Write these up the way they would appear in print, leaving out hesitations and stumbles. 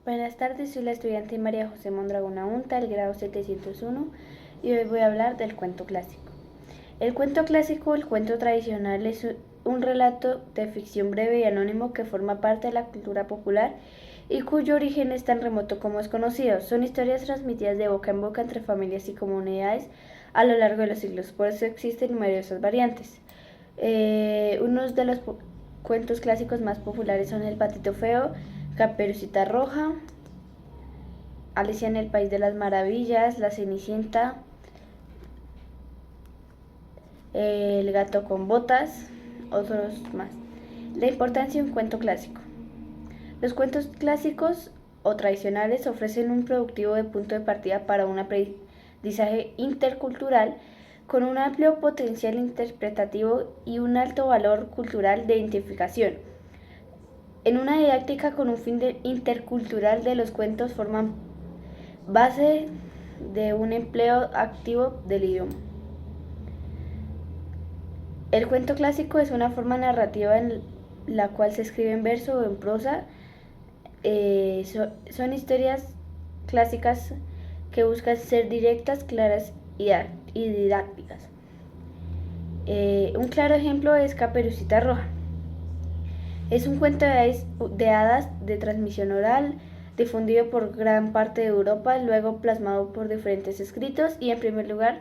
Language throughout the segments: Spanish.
Buenas tardes, soy la estudiante María José Mondragón Aunta, del grado 701, y hoy voy a hablar del cuento clásico. El cuento clásico, el cuento tradicional, es un relato de ficción breve y anónimo que forma parte de la cultura popular y cuyo origen es tan remoto como desconocido. Son historias transmitidas de boca en boca entre familias y comunidades a lo largo de los siglos, por eso existen numerosas variantes. Unos de los cuentos clásicos más populares son El Patito Feo, Caperucita Roja, Alicia en el País de las Maravillas, La Cenicienta, El Gato con Botas, otros más. La importancia de un cuento clásico. Los cuentos clásicos o tradicionales ofrecen un productivo de punto de partida para un aprendizaje intercultural con un amplio potencial interpretativo y un alto valor cultural de identificación. En una didáctica con un fin intercultural de los cuentos forman base de un empleo activo del idioma. El cuento clásico es una forma narrativa en la cual se escribe en verso o en prosa. Son historias clásicas que buscan ser directas, claras y didácticas. Un claro ejemplo es Caperucita Roja. Es un cuento de hadas de transmisión oral, difundido por gran parte de Europa, luego plasmado por diferentes escritos y en primer lugar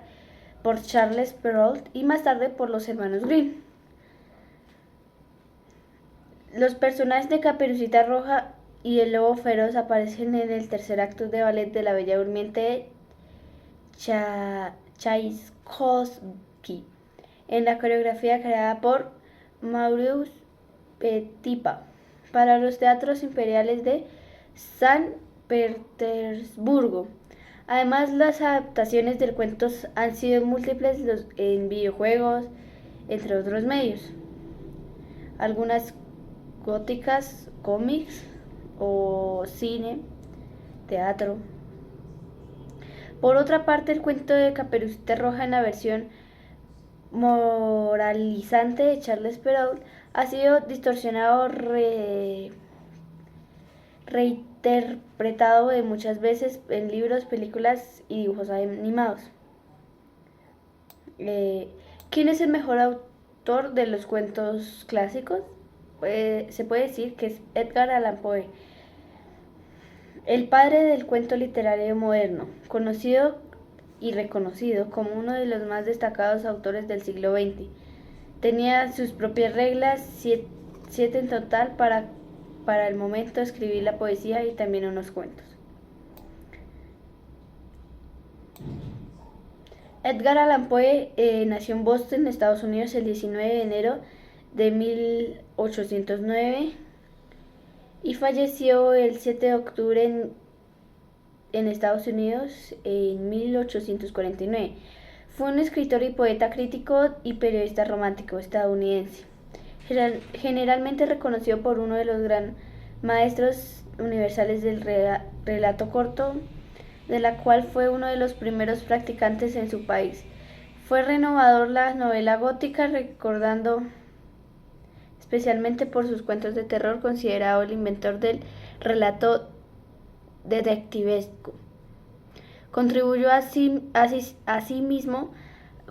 por Charles Perrault y más tarde por los hermanos Grimm. Los personajes de Caperucita Roja y el Lobo Feroz aparecen en el tercer acto de ballet de La Bella Durmiente de Tchaikovsky, en la coreografía creada por Maurice Petipa para los teatros imperiales de San Petersburgo. Además, las adaptaciones del cuento han sido múltiples en videojuegos, entre otros medios. Algunas góticas, cómics o cine, teatro. Por otra parte, el cuento de Caperucita Roja en la versión moralizante de Charles Perrault ha sido distorsionado, reinterpretado de muchas veces en libros, películas y dibujos animados. ¿Quién es el mejor autor de los cuentos clásicos? Se puede decir que es Edgar Allan Poe, el padre del cuento literario moderno, conocido y reconocido como uno de los más destacados autores del siglo XX. Tenía sus propias reglas, siete en total para el momento de escribir la poesía y también unos cuentos. Edgar Allan Poe nació en Boston, Estados Unidos, el 19 de enero de 1809 y falleció el 7 de octubre en Estados Unidos en 1849. Fue un escritor y poeta crítico y periodista romántico estadounidense, generalmente reconocido por uno de los gran maestros universales del relato corto, de la cual fue uno de los primeros practicantes en su país. Fue renovador la novela gótica, recordando especialmente por sus cuentos de terror, considerado el inventor del relato detectivesco. Contribuyó asimismo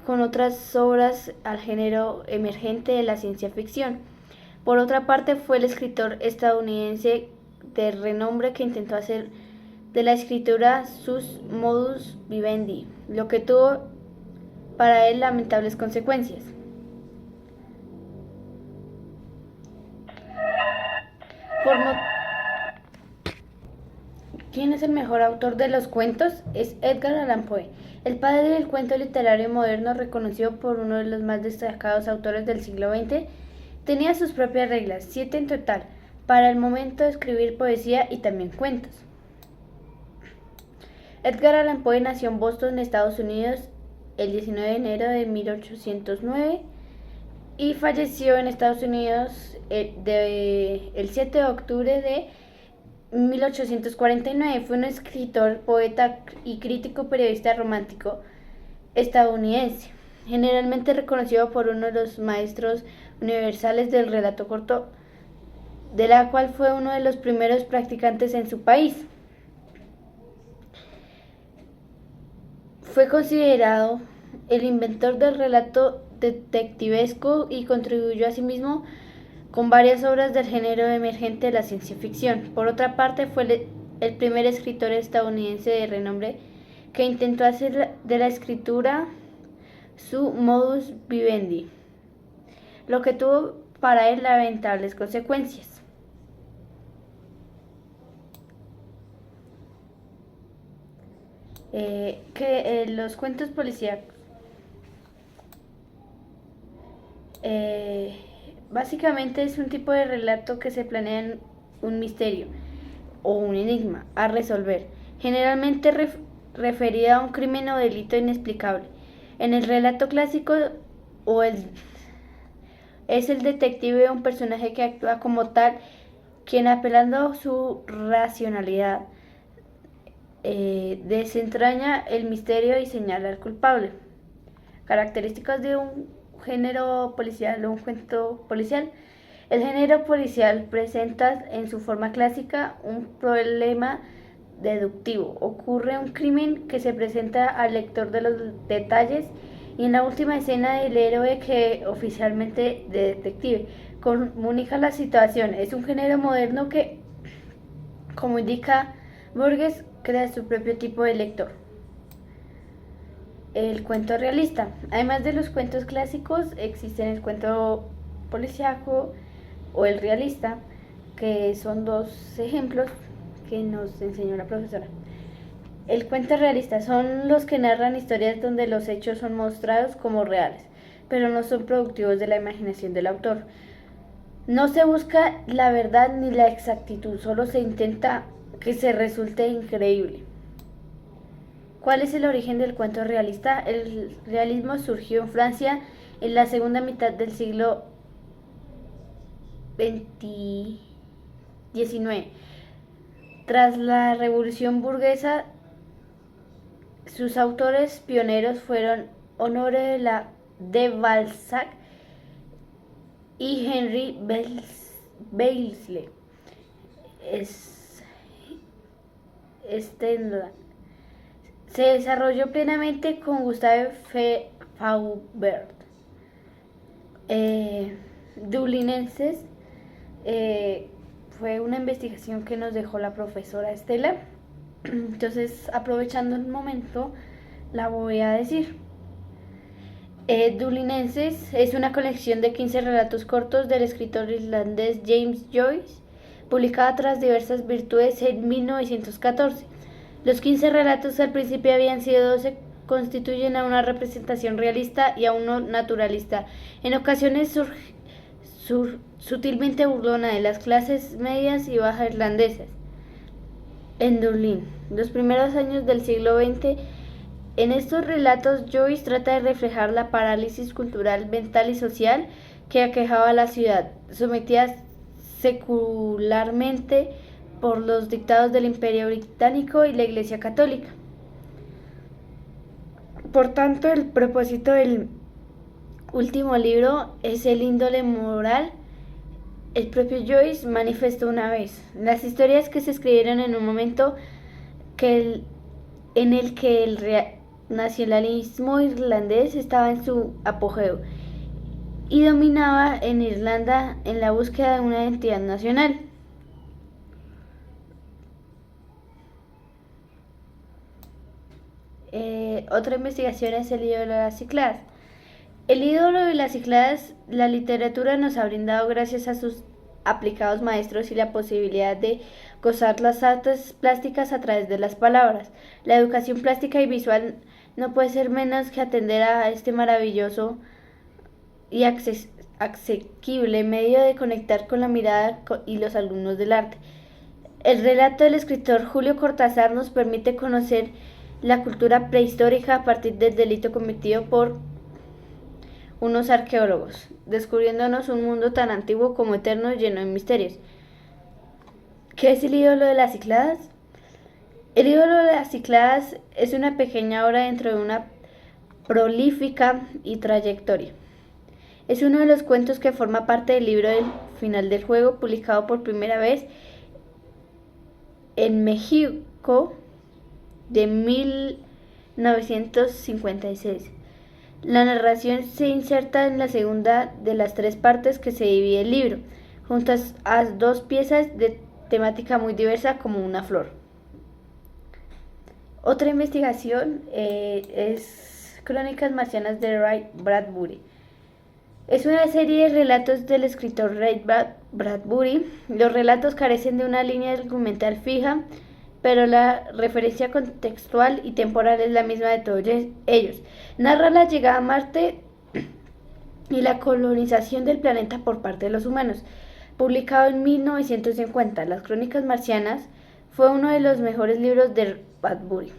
con otras obras al género emergente de la ciencia ficción. Por otra parte, fue el escritor estadounidense de renombre que intentó hacer de la escritura sus modus vivendi, lo que tuvo para él lamentables consecuencias. Por no ¿Quién es el mejor autor de los cuentos? Es Edgar Allan Poe, el padre del cuento literario moderno, reconocido por uno de los más destacados autores del siglo XX. Tenía sus propias reglas, 7 en total, para el momento de escribir poesía y también cuentos. Edgar Allan Poe nació en Boston, Estados Unidos, el 19 de enero de 1809 y falleció en Estados Unidos el 7 de octubre de 1849. Fue un escritor, poeta y crítico periodista romántico estadounidense, generalmente reconocido por uno de los maestros universales del relato corto de la cual fue uno de los primeros practicantes en su país. Fue considerado el inventor del relato detectivesco y contribuyó asimismo con varias obras del género emergente de la ciencia ficción. Por otra parte, fue el primer escritor estadounidense de renombre que intentó hacer de la escritura su modus vivendi, lo que tuvo para él lamentables consecuencias. Los cuentos policíacos. Básicamente es un tipo de relato que se planea un misterio o un enigma a resolver, generalmente referido a un crimen o delito inexplicable. En el relato clásico es el detective un personaje que actúa como tal, quien apelando a su racionalidad desentraña el misterio y señala al culpable. Características de un género policial o un cuento policial. El género policial presenta en su forma clásica un problema deductivo. Ocurre un crimen que se presenta al lector de los detalles y en la última escena el héroe, que oficialmente de detective, comunica la situación. Es un género moderno que, como indica Burgess, crea su propio tipo de lector. El cuento realista. Además de los cuentos clásicos, existen el cuento policíaco o el realista, que son dos ejemplos que nos enseñó la profesora. El cuento realista son los que narran historias donde los hechos son mostrados como reales, pero no son productivos de la imaginación del autor. No se busca la verdad ni la exactitud, solo se intenta que se resulte increíble. ¿Cuál es el origen del cuento realista? El realismo surgió en Francia en la segunda mitad del siglo XIX. Tras la Revolución Burguesa, sus autores pioneros fueron Honoré de Balzac y Henri Basile. Stendhal. Se desarrolló plenamente con Gustave Flaubert. Dublinenses fue una investigación que nos dejó la profesora Estela. Entonces, aprovechando el momento, la voy a decir. Dublinenses es una colección de 15 relatos cortos del escritor irlandés James Joyce, publicada tras diversas virtudes en 1914. Los 15 relatos al principio habían sido 12, constituyen a una representación realista y a uno naturalista, en ocasiones sutilmente burlona de las clases medias y bajas irlandesas. En Dublín, los primeros años del siglo XX, en estos relatos Joyce trata de reflejar la parálisis cultural, mental y social que aquejaba a la ciudad, sometida secularmente por los dictados del Imperio Británico y la Iglesia Católica. Por tanto, el propósito del último libro es el índole moral. El propio Joyce manifestó una vez: las historias que se escribieron en un momento en el que el nacionalismo irlandés estaba en su apogeo y dominaba en Irlanda en la búsqueda de una identidad nacional. Otra investigación es el ídolo de las Cícladas. El ídolo de las Cícladas, la literatura nos ha brindado gracias a sus aplicados maestros y la posibilidad de gozar las artes plásticas a través de las palabras. La educación plástica y visual no puede ser menos que atender a este maravilloso y asequible medio de conectar con la mirada y los alumnos del arte. El relato del escritor Julio Cortázar nos permite conocer la cultura prehistórica a partir del delito cometido por unos arqueólogos, descubriéndonos un mundo tan antiguo como eterno, lleno de misterios. ¿Qué es el ídolo de las Cícladas? El ídolo de las Cícladas es una pequeña obra dentro de una prolífica y trayectoria. Es uno de los cuentos que forma parte del libro del final del juego, publicado por primera vez en México de 1956. La narración se inserta en la segunda de las 3 partes que se divide el libro, juntas a 2 piezas de temática muy diversa como una flor. Otra investigación es Crónicas Marcianas de Ray Bradbury. Es una serie de relatos del escritor Ray Bradbury. Los relatos carecen de una línea argumental fija, pero la referencia contextual y temporal es la misma de todos ellos. Narra la llegada a Marte y la colonización del planeta por parte de los humanos. Publicado en 1950, Las Crónicas Marcianas fue uno de los mejores libros de Bradbury.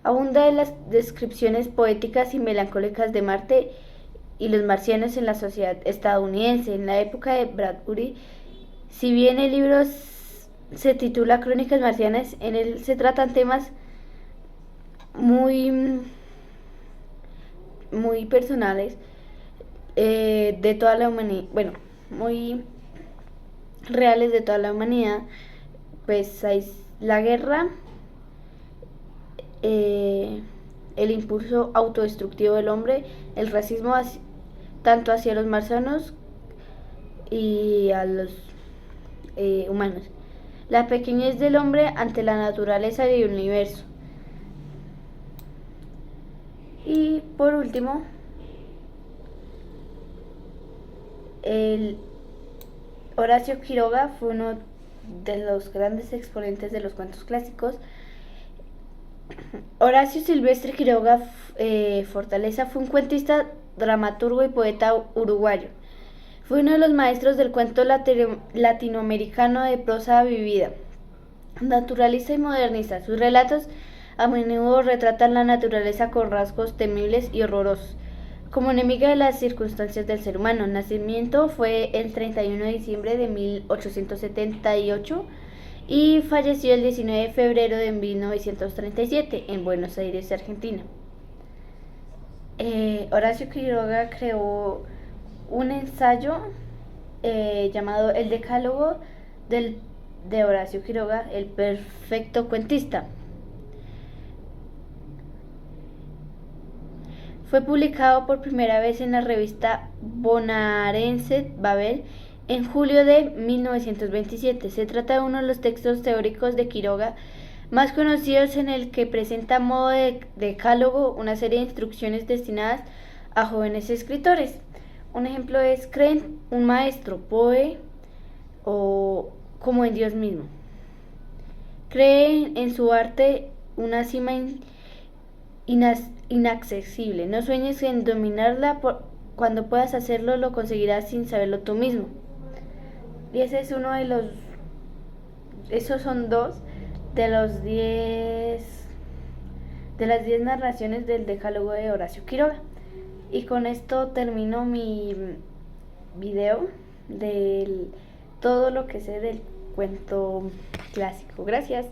Abunda en las descripciones poéticas y melancólicas de Marte y los marcianos en la sociedad estadounidense. En la época de Bradbury, si bien el libro se titula Crónicas Marcianas, en él se tratan temas muy personales de toda la humanidad, muy reales de toda la humanidad. Pues hay la guerra, el impulso autodestructivo del hombre, el racismo tanto hacia los marcianos y a los humanos, la pequeñez del hombre ante la naturaleza y el universo. Y por último, Horacio Quiroga fue uno de los grandes exponentes de los cuentos clásicos. Horacio Silvestre Quiroga Fortaleza fue un cuentista, dramaturgo y poeta uruguayo. Fue uno de los maestros del cuento latinoamericano de prosa vivida, naturalista y modernista. Sus relatos a menudo retratan la naturaleza con rasgos temibles y horrorosos, como enemiga de las circunstancias del ser humano. Nacimiento fue el 31 de diciembre de 1878 y falleció el 19 de febrero de 1937 en Buenos Aires, Argentina. Horacio Quiroga creó un ensayo llamado El Decálogo de Horacio Quiroga, el perfecto cuentista. Fue publicado por primera vez en la revista bonaerense Babel en julio de 1927. Se trata de uno de los textos teóricos de Quiroga más conocidos, en el que presenta a modo de decálogo una serie de instrucciones destinadas a jóvenes escritores. Un ejemplo es: creen un maestro, poe o como en Dios mismo. Creen en su arte una cima inaccesible. No sueñes en dominarla, cuando puedas hacerlo lo conseguirás sin saberlo tú mismo. Y ese es uno de los... Esos son 2 de los 10 de las 10 narraciones del Decálogo de Horacio Quiroga. Y con esto termino mi video de todo lo que sé del cuento clásico. Gracias.